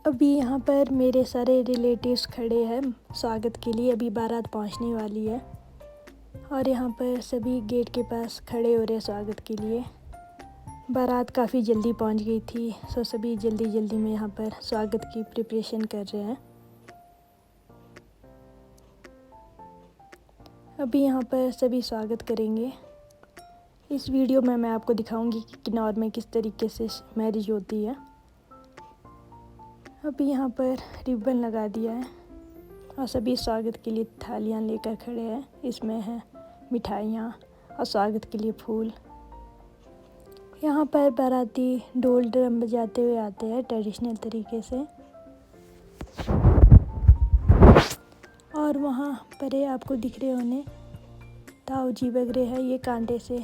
अभी यहाँ पर मेरे सारे रिलेटिव्स खड़े हैं स्वागत के लिए। अभी बारात पहुँचने वाली है और यहाँ पर सभी गेट के पास खड़े हो रहे हैं स्वागत के लिए। बारात काफ़ी जल्दी पहुँच गई थी, सो सभी जल्दी जल्दी में यहाँ पर स्वागत की प्रिपरेशन कर रहे हैं। अभी यहाँ पर सभी स्वागत करेंगे। इस वीडियो में मैं आपको दिखाऊंगी कि किन्नौर में किस तरीके से मैरिज होती है। अभी यहाँ पर रिबन लगा दिया है और सभी स्वागत के लिए थालियाँ लेकर खड़े हैं। इसमें है मिठाइयाँ और स्वागत के लिए फूल। यहाँ पर बाराती ढोल ड्रम बजाते हुए आते हैं ट्रेडिशनल तरीके से। और वहाँ परे आपको दिख रहे होने ताऊ जी वगैरह है, ये कांटे से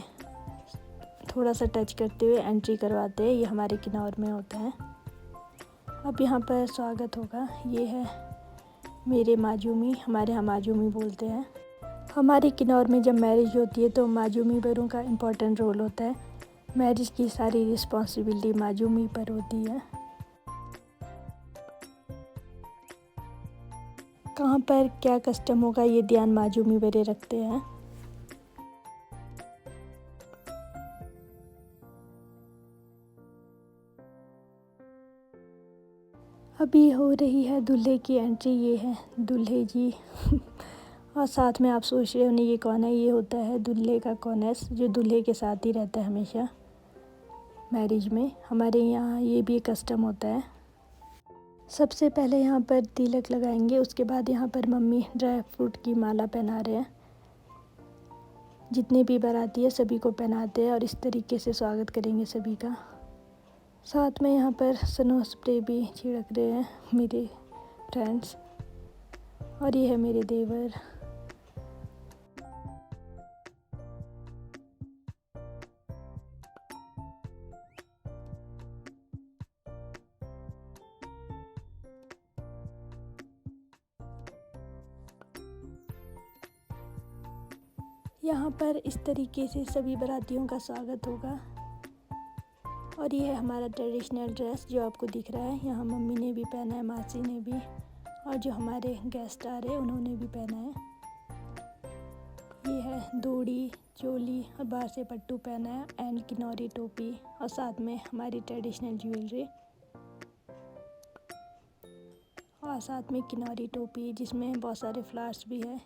थोड़ा सा टच करते हुए एंट्री करवाते हैं। ये हमारे किन्नौर में होता है। अब यहाँ पर स्वागत होगा। ये है मेरे माजूमी, हमारे यहाँ माजूमी बोलते हैं। हमारे किन्नौर में जब मैरिज होती है तो माजूमी बरों का इम्पोर्टेंट रोल होता है। मैरिज की सारी रिस्पॉन्सिबिलिटी माजूमी पर होती है। कहाँ पर क्या कस्टम होगा ये ध्यान माजूमी बरे रखते हैं। अभी हो रही है दूल्हे की एंट्री। ये है दूल्हे जी और साथ में आप सोच रहे होंगे ये कौन है। ये होता है दूल्हे का कॉनेस, जो दूल्हे के साथ ही रहता है हमेशा मैरिज में। हमारे यहाँ ये भी कस्टम होता है। सबसे पहले यहाँ पर तिलक लगाएंगे, उसके बाद यहाँ पर मम्मी ड्राई फ्रूट की माला पहना रहे हैं। जितने भी बाराती है सभी को पहनाते हैं और इस तरीके से स्वागत करेंगे सभी का। साथ में यहाँ पर स्नो स्प्रे भी छिड़क रहे हैं मेरे फ्रेंड्स। और ये है मेरे देवर। यहाँ पर इस तरीके से सभी बारातियों का स्वागत होगा। और ये है हमारा ट्रेडिशनल ड्रेस जो आपको दिख रहा है। यहाँ मम्मी ने भी पहना है, मासी ने भी, और जो हमारे गेस्ट आ रहे हैं उन्होंने भी पहना है। ये है दोड़ी, चोली और बाहर से पट्टू पहना है एंड किन्नौरी टोपी और साथ में हमारी ट्रेडिशनल ज्वेलरी और साथ में किन्नौरी टोपी जिसमें बहुत सारे फ्लावर्स भी है।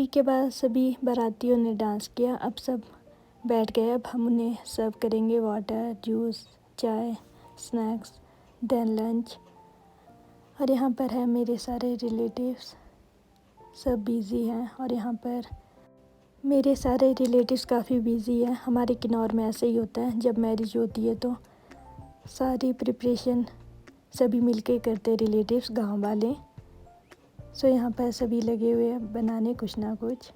एंट्री के बाद सभी बारातियों ने डांस किया। अब सब बैठ गए। अब हम उन्हें सर्व करेंगे वाटर, जूस, चाय, स्नैक्स, देन लंच। और यहाँ पर है मेरे सारे रिलेटिव्स, सब बिज़ी हैं। और यहाँ पर मेरे सारे रिलेटिव्स काफ़ी बिज़ी हैं। हमारे किन्नौर में ऐसे ही होता है, जब मैरिज होती है तो सारी प्रिपरेशन सभी मिलके करते हैं, रिलेटिव्स, गांव वाले। सो यहाँ पर सभी लगे हुए हैं बनाने कुछ ना कुछ।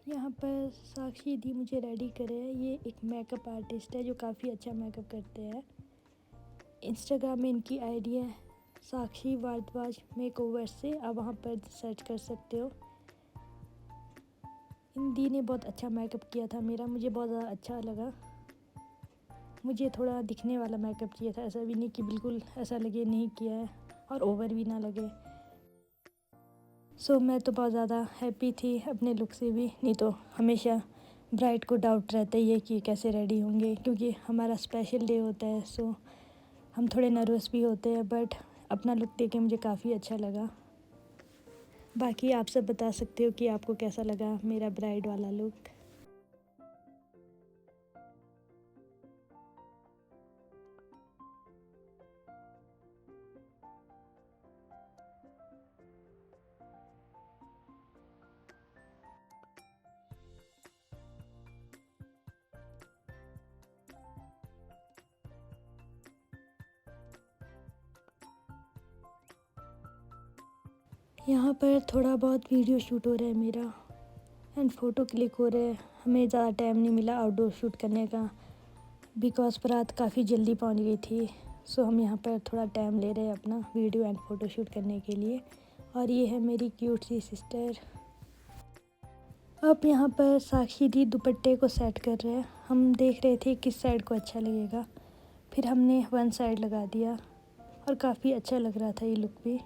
यहाँ पर साक्षी दी मुझे रेडी करे है। ये एक मेकअप आर्टिस्ट है जो काफ़ी अच्छा मेकअप करते हैं। इंस्टाग्राम में इनकी आईडी है साक्षी भारद्वाज मेकओवर से, आप वहाँ पर सर्च कर सकते हो। इन दी ने बहुत अच्छा मेकअप किया था मेरा, मुझे बहुत ज़्यादा अच्छा लगा। मुझे थोड़ा दिखने वाला मेकअप चाहिए था, ऐसा भी नहीं कि बिल्कुल ऐसा लगे नहीं किया है और ओवर भी ना लगे। सो मैं तो बहुत ज़्यादा हैप्पी थी अपने लुक से भी। नहीं तो हमेशा ब्राइड को डाउट रहता ही है कि कैसे रेडी होंगे, क्योंकि हमारा स्पेशल डे होता है। सो हम थोड़े नर्वस भी होते हैं, बट अपना लुक देख के मुझे काफ़ी अच्छा लगा। बाकी आप सब बता सकते हो कि आपको कैसा लगा मेरा ब्राइड वाला लुक। यहाँ पर थोड़ा बहुत वीडियो शूट हो रहा है मेरा एंड फ़ोटो क्लिक हो रहे हैं। हमें ज़्यादा टाइम नहीं मिला आउटडोर शूट करने का, बिकॉज़ बारात काफ़ी जल्दी पहुँच गई थी। सो हम यहाँ पर थोड़ा टाइम ले रहे हैं अपना वीडियो एंड फ़ोटो शूट करने के लिए। और ये है मेरी क्यूट सी सिस्टर। अब यहाँ पर साक्षी दी दुपट्टे को सेट कर रहे हैं। हम देख रहे थे किस साइड को अच्छा लगेगा, फिर हमने वन साइड लगा दिया और काफ़ी अच्छा लग रहा था ये लुक भी।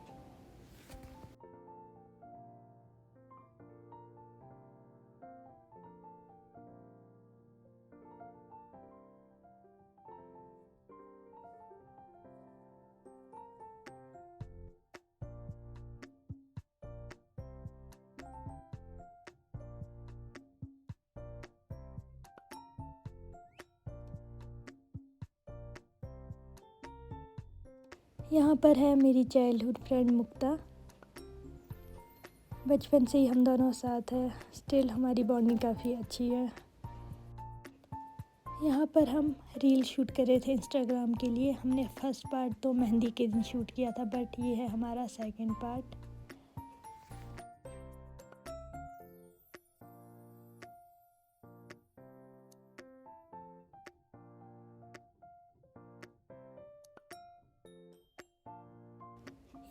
यहाँ पर है मेरी चाइल्डहुड फ्रेंड मुक्ता। बचपन से ही हम दोनों साथ हैं, स्टिल हमारी बॉन्डिंग काफ़ी अच्छी है। यहाँ पर हम रील शूट कर रहे थे इंस्टाग्राम के लिए। हमने फर्स्ट पार्ट तो मेहंदी के दिन शूट किया था, बट ये है हमारा सेकंड पार्ट।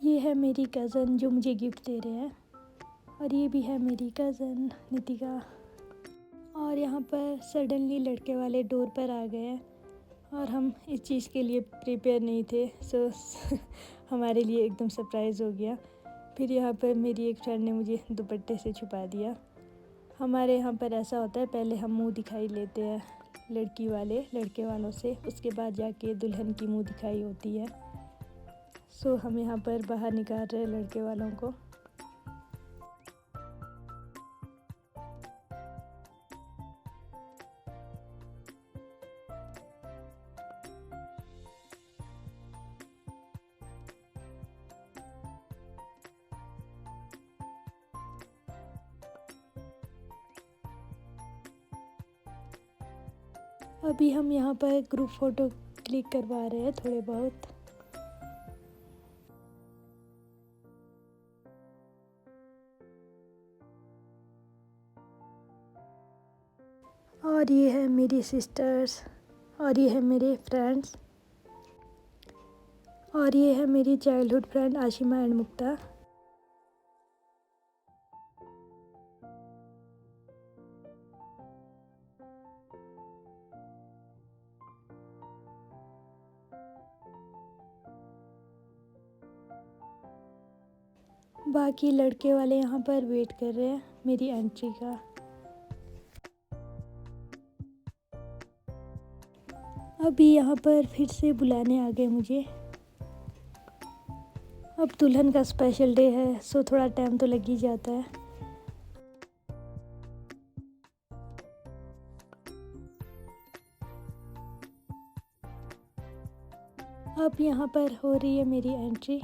ये है मेरी कज़न जो मुझे गिफ्ट दे रहे हैं, और ये भी है मेरी कज़न नितिका। और यहाँ पर सडनली लड़के वाले डोर पर आ गए हैं और हम इस चीज़ के लिए प्रिपेयर नहीं थे, सो हमारे लिए एकदम सरप्राइज़ हो गया। फिर यहाँ पर मेरी एक फ्रेंड ने मुझे दुपट्टे से छुपा दिया। हमारे यहाँ पर ऐसा होता है, पहले हम मुंह दिखाई लेते हैं लड़की वाले लड़के वालों से, उसके बाद जाके दुल्हन की मुंह दिखाई होती है। सो हम यहाँ पर बाहर निकाल रहे हैं लड़के वालों को। अभी हम यहाँ पर ग्रुप फ़ोटो क्लिक करवा रहे हैं थोड़े बहुत। और ये है मेरी सिस्टर्स, और ये है मेरे फ्रेंड्स, और ये है मेरी चाइल्डहुड फ्रेंड आशिमा एंड मुक्ता। बाकी लड़के वाले यहाँ पर वेट कर रहे हैं मेरी एंट्री का। अभी यहाँ पर फिर से बुलाने आ गए मुझे। अब दुल्हन का स्पेशल डे है, सो थोड़ा टाइम तो लग ही जाता है। अब यहाँ पर हो रही है मेरी एंट्री।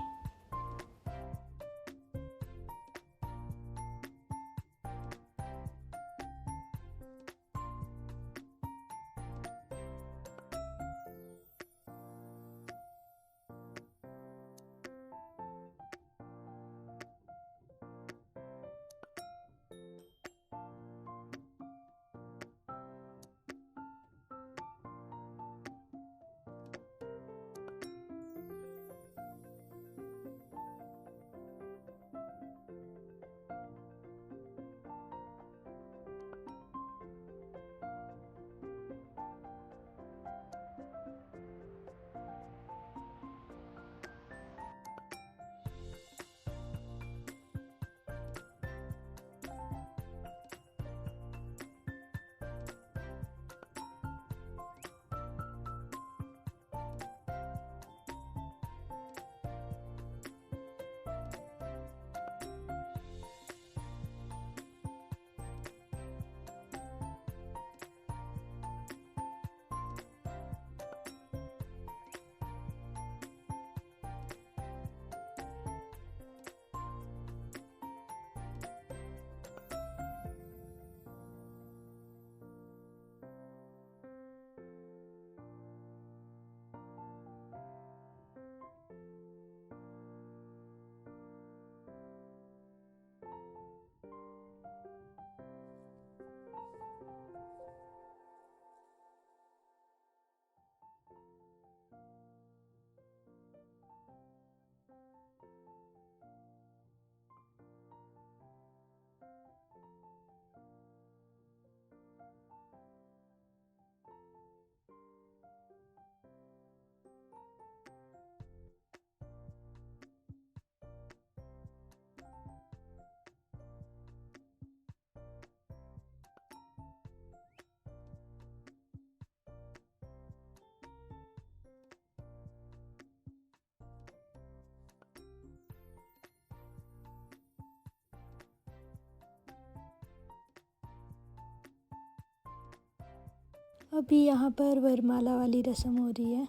अभी यहाँ पर वरमाला वाली रस्म हो रही है,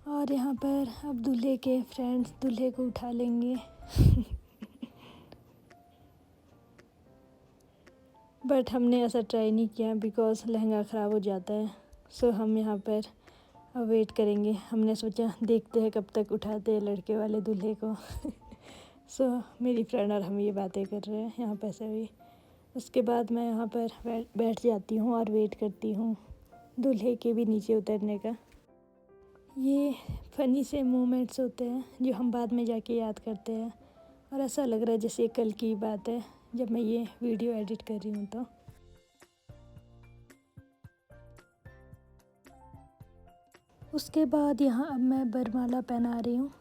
और यहाँ पर अब दूल्हे के फ्रेंड्स दूल्हे को उठा लेंगे। बट हमने ऐसा ट्राई नहीं किया बिकॉज़ लहंगा ख़राब हो जाता है। सो हम यहाँ पर अब वेट करेंगे। हमने सोचा देखते हैं कब तक उठाते हैं लड़के वाले दूल्हे को। सो मेरी फ्रेंड और हम ये बातें कर रहे हैं यहाँ पर सभी। उसके बाद मैं यहाँ पर बैठ जाती हूँ और वेट करती हूँ दूल्हे के भी नीचे उतरने का। ये फ़नी से मोमेंट्स होते हैं जो हम बाद में जाके याद करते हैं और ऐसा लग रहा है जैसे कल की बात है जब मैं ये वीडियो एडिट कर रही हूँ तो। उसके बाद यहाँ अब मैं बरमाला पहना रही हूँ।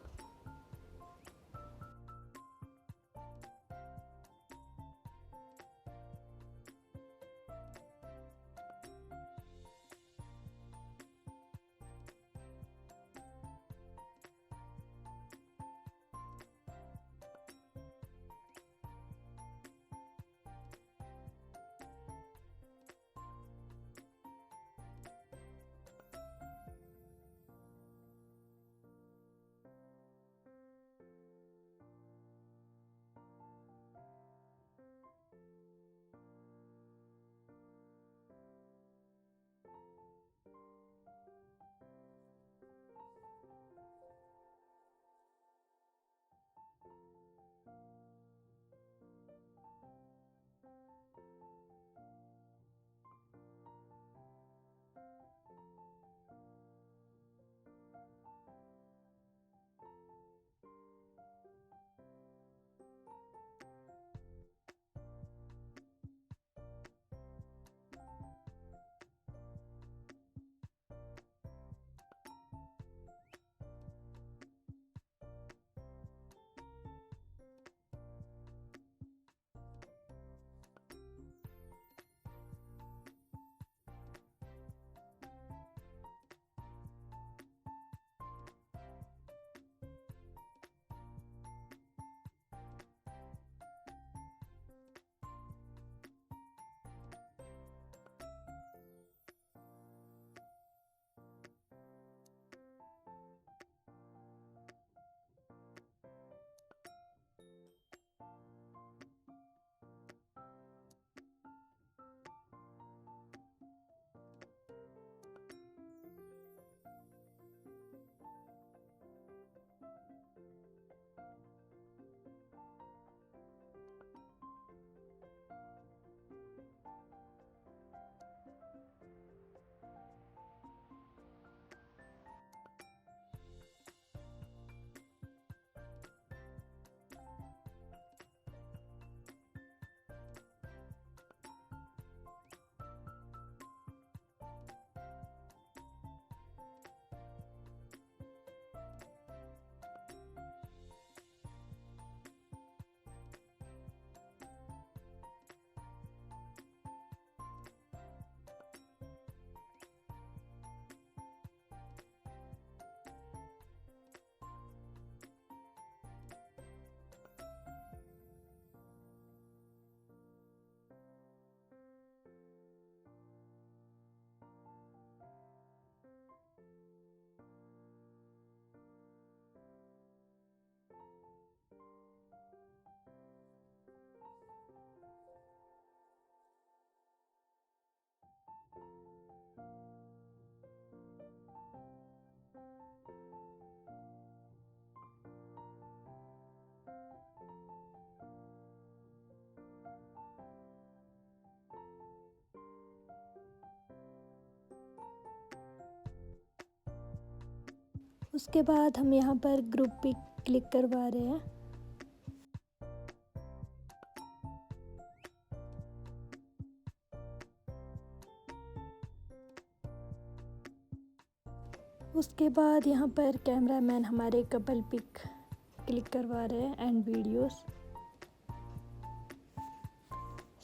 उसके बाद हम यहाँ पर ग्रुप पिक क्लिक करवा रहे हैं। उसके बाद यहाँ पर कैमरामैन हमारे कपल पिक क्लिक करवा रहे हैं एंड वीडियोस।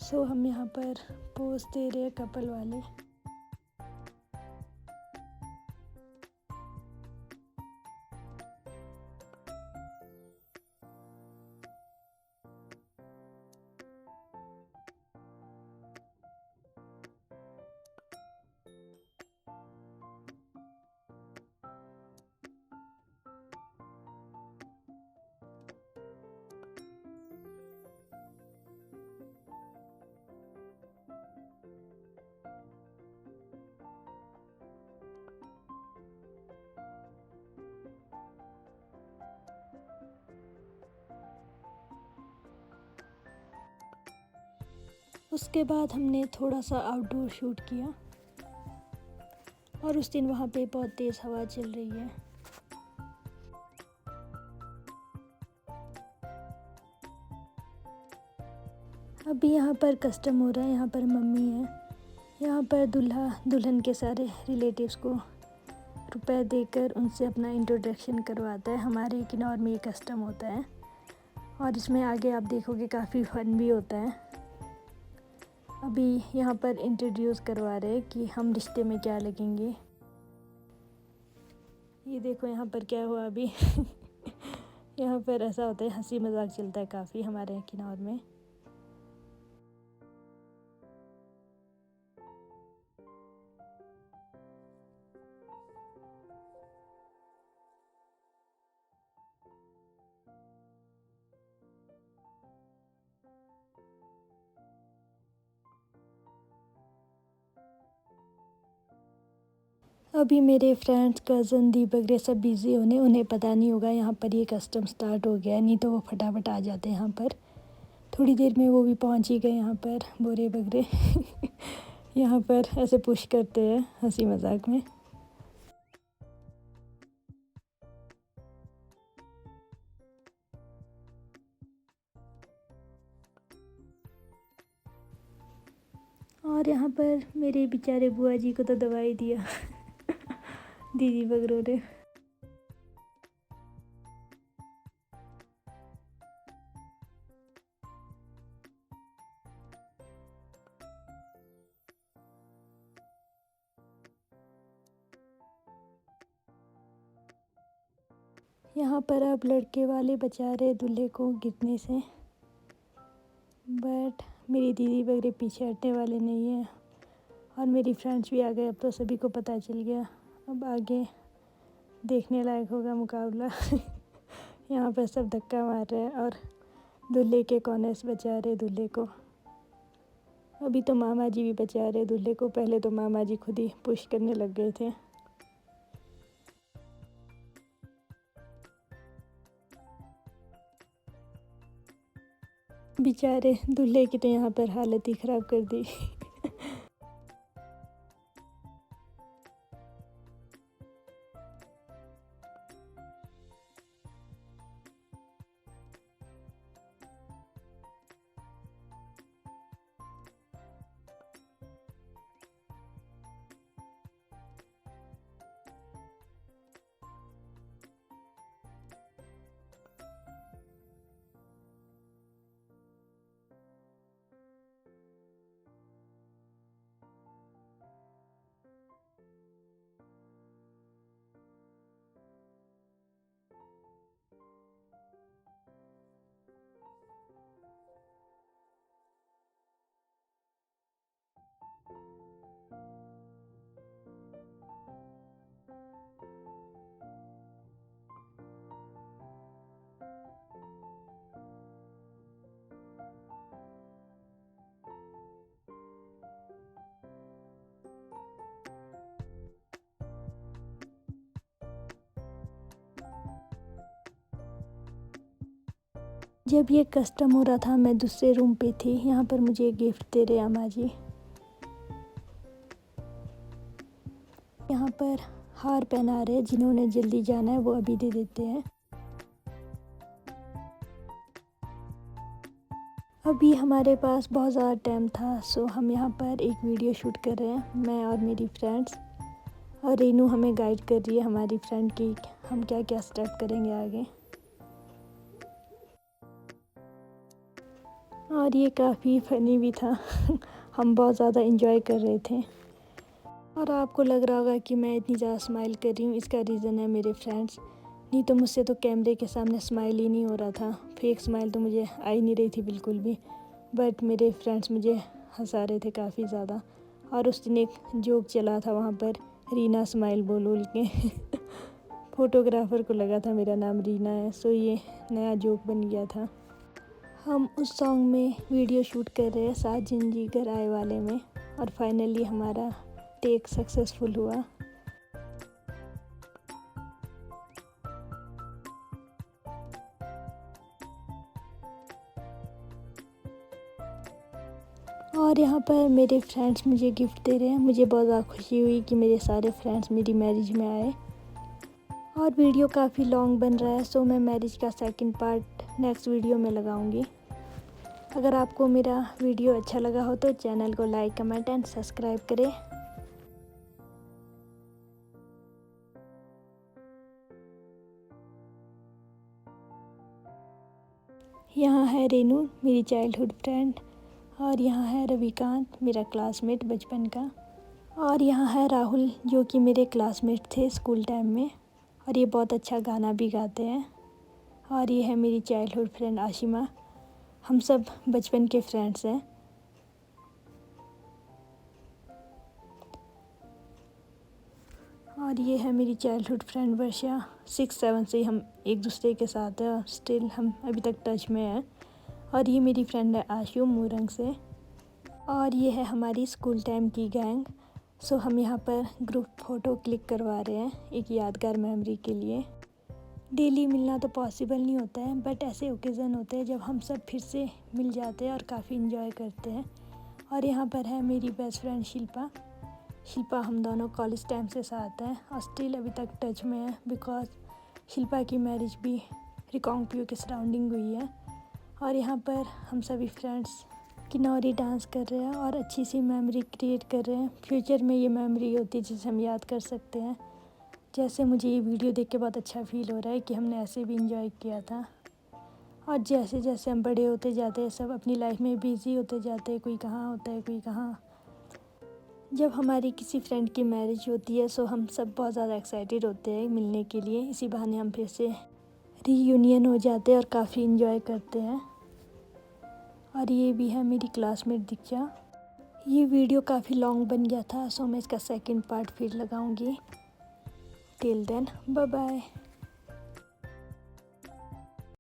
सो हम यहाँ पर पोज दे रहे हैं कपल वाले। उसके बाद हमने थोड़ा सा आउटडोर शूट किया और उस दिन वहाँ पे बहुत तेज़ हवा चल रही है। अभी यहाँ पर कस्टम हो रहा है, यहाँ पर मम्मी है, यहाँ पर दूल्हा दुल्हन के सारे रिलेटिव्स को रुपए देकर उनसे अपना इंट्रोडक्शन करवाता है। हमारे किन्नौर में ये कस्टम होता है और इसमें आगे आप देखोगे काफ़ी फन भी होता है। अभी यहाँ पर इंट्रोड्यूस करवा रहे हैं कि हम रिश्ते में क्या लगेंगे। ये देखो यहाँ पर क्या हुआ अभी यहाँ पर ऐसा होता है, हंसी मजाक चलता है काफ़ी हमारे किन्नौर में। अभी मेरे फ्रेंड्स कज़न दीप वगैरह सब बिज़ी होने, उन्हें पता नहीं होगा यहाँ पर ये कस्टम स्टार्ट हो गया, नहीं तो वो फटाफट आ जाते यहाँ पर। थोड़ी देर में वो भी पहुँच ही गए यहाँ पर बोरे वगैरह यहाँ पर ऐसे पुश करते हैं हंसी मजाक में। और यहाँ पर मेरे बेचारे बुआ जी को तो दवाई दिया दीदी वगैरह ने। यहाँ पर अब लड़के वाले बचा रहे दूल्हे को गिरने से, बट मेरी दीदी वगैरह पीछे हटने वाले नहीं है और मेरी फ्रेंड्स भी आ गए। अब तो सभी को पता चल गया, अब आगे देखने लायक होगा मुकाबला यहाँ पर सब धक्का मार रहे हैं और दूल्हे के कॉर्नर्स बचा रहे दूल्हे को। अभी तो मामा जी भी बचा रहे दूल्हे को, पहले तो मामा जी खुद ही पुश करने लग गए थे। बेचारे दूल्हे की तो यहाँ पर हालत ही ख़राब कर दी जब ये कस्टम हो रहा था मैं दूसरे रूम पे थी, यहाँ पर मुझे गिफ्ट दे रहे अम्मा जी। यहाँ पर हार पहना रहे, जिन्होंने जल्दी जाना है वो अभी दे देते हैं। अभी हमारे पास बहुत ज़्यादा टाइम था, सो हम यहाँ पर एक वीडियो शूट कर रहे हैं, मैं और मेरी फ्रेंड्स। और रेनू हमें गाइड कर रही है हमारी फ्रेंड की, हम क्या क्या स्टेप करेंगे आगे। और ये काफ़ी फ़नी भी था हम बहुत ज़्यादा इन्जॉय कर रहे थे। और आपको लग रहा होगा कि मैं इतनी ज़्यादा स्माइल कर रही हूँ, इसका रीज़न है मेरे फ्रेंड्स। नहीं तो मुझसे तो कैमरे के सामने स्माइल ही नहीं हो रहा था, फेक स्माइल तो मुझे आ ही नहीं रही थी बिल्कुल भी। बट मेरे फ्रेंड्स मुझे हंसा रहे थे काफ़ी ज़्यादा। और उस दिन एक जोक चला था वहाँ पर, रीना स्माइल बोल बोल के फ़ोटोग्राफ़र को लगा था मेरा नाम रीना है, सो ये नया जोक बन गया था। हम उस सॉन्ग में वीडियो शूट कर रहे हैं साजन जी घर आए वाले में, और फाइनली हमारा टेक सक्सेसफुल हुआ। और यहाँ पर मेरे फ्रेंड्स मुझे गिफ्ट दे रहे हैं। मुझे बहुत ज़्यादा खुशी हुई कि मेरे सारे फ्रेंड्स मेरी मैरिज में आए। और वीडियो काफ़ी लॉन्ग बन रहा है, सो मैं मैरिज का सेकंड पार्ट नेक्स्ट वीडियो में लगाऊंगी। अगर आपको मेरा वीडियो अच्छा लगा हो तो चैनल को लाइक, कमेंट एंड सब्सक्राइब करें। यहाँ है रेनू, मेरी चाइल्डहुड फ्रेंड, और यहाँ है रविकांत, मेरा क्लासमेट बचपन का, और यहाँ है राहुल जो कि मेरे क्लासमेट थे स्कूल टाइम में, और ये बहुत अच्छा गाना भी गाते हैं। और ये है मेरी चाइल्डहुड फ्रेंड आशिमा। हम सब बचपन के फ्रेंड्स हैं। और ये है मेरी चाइल्डहुड फ्रेंड वर्षा। 6-7 से हम एक दूसरे के साथ हैं और स्टिल हम अभी तक टच में हैं। और ये मेरी फ्रेंड है आशु मूरंग से। और ये है हमारी स्कूल टाइम की गैंग। सो हम यहाँ पर ग्रुप फ़ोटो क्लिक करवा रहे हैं एक यादगार मेमोरी के लिए। डेली मिलना तो पॉसिबल नहीं होता है, बट ऐसे ओकेज़न होते हैं जब हम सब फिर से मिल जाते हैं और काफ़ी इन्जॉय करते हैं। और यहाँ पर है मेरी बेस्ट फ्रेंड शिल्पा। हम दोनों कॉलेज टाइम से साथ हैं और स्टिल अभी तक टच में है, बिकॉज शिल्पा की मैरिज भी रिकांगपिओ के सराउंडिंग हुई है। और यहाँ पर हम सभी फ्रेंड्स किन्नौरी डांस कर रहे हैं और अच्छी सी मेमोरी क्रिएट कर रहे हैं। फ्यूचर में ये मेमोरी होती है जिसे हम याद कर सकते हैं। जैसे मुझे ये वीडियो देख के बहुत अच्छा फील हो रहा है कि हमने ऐसे भी इंजॉय किया था। और जैसे जैसे हम बड़े होते जाते हैं, सब अपनी लाइफ में बिज़ी होते जाते हैं, कोई कहाँ होता है कोई कहाँ। जब हमारी किसी फ्रेंड की मैरिज होती है सो हम सब बहुत ज़्यादा एक्साइटेड होते हैं मिलने के लिए। इसी बहाने हम फिर से रीयूनियन हो जाते हैं और काफ़ी इन्जॉय करते हैं। और ये भी है मेरी क्लासमेट दीक्षा। ये वीडियो काफ़ी लॉन्ग बन गया था, सो मैं इसका सेकंड पार्ट फिर लगाऊंगी। Till then bye bye.